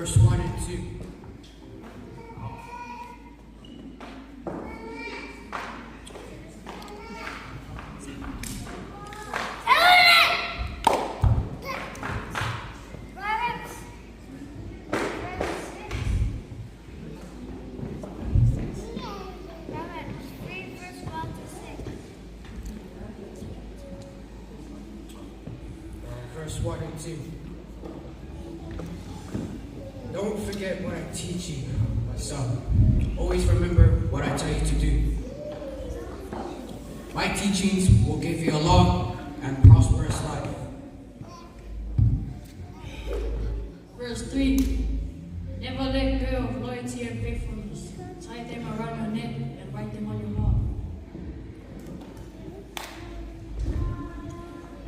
Verse 1 and 2. Verse 1 and 2. Don't forget what I teach you, my son. Always remember what I tell you to do. My teachings will give you a long and prosperous life. Verse 3. Never let go of loyalty and faithfulness. Tie them around your neck and write them on your heart.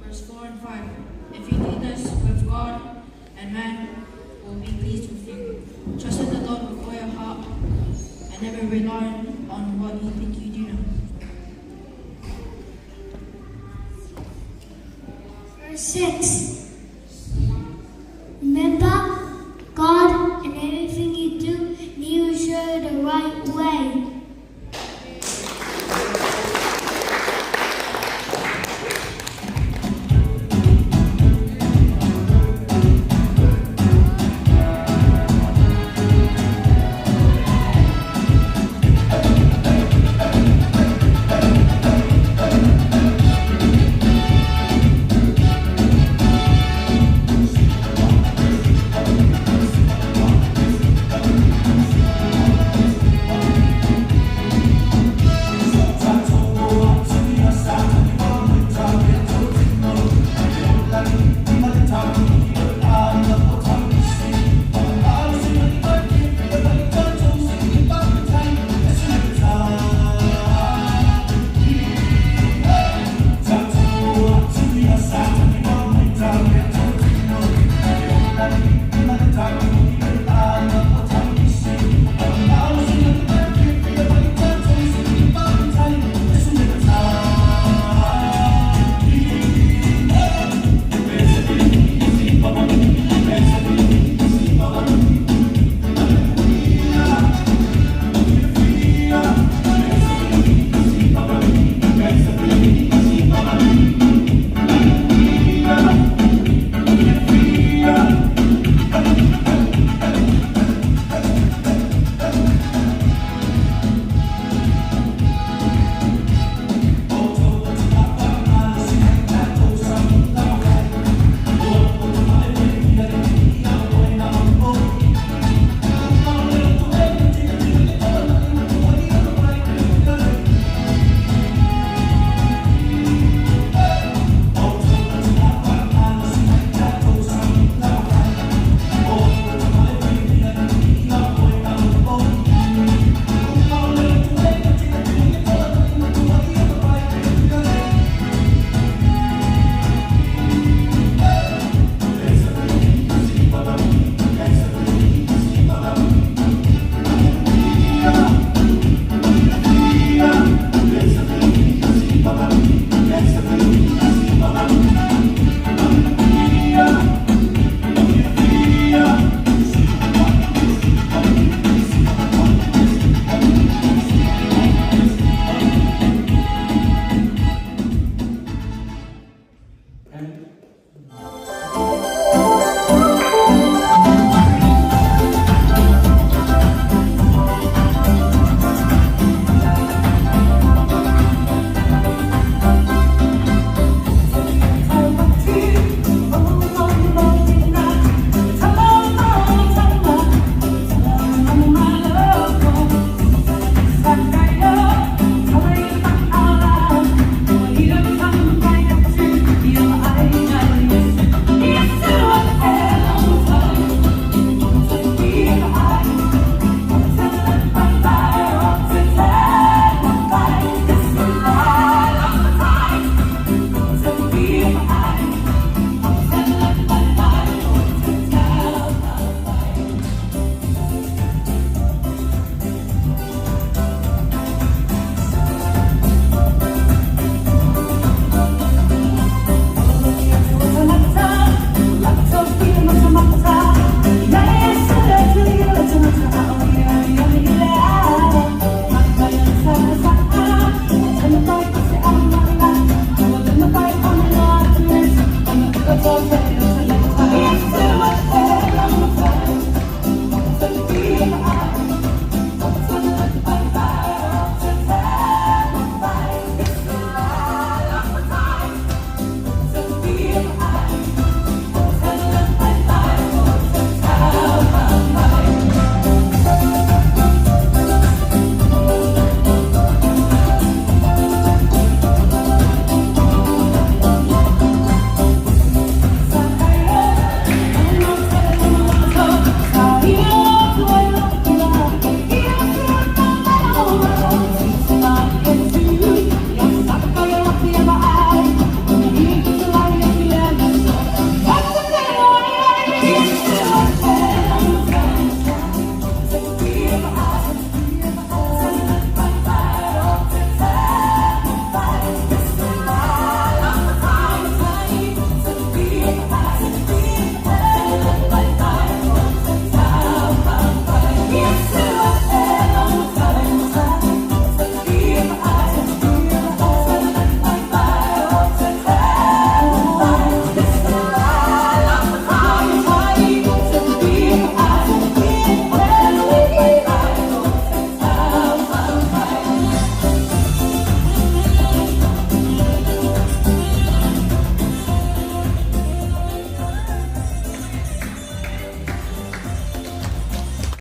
Verse 4 and 5. If you do this with God and man will be pleased with you. Trust in the Lord with all your heart and never rely on what you think you do know. Verse 6. Remember, God, in anything you do, He will show you the right way. Mata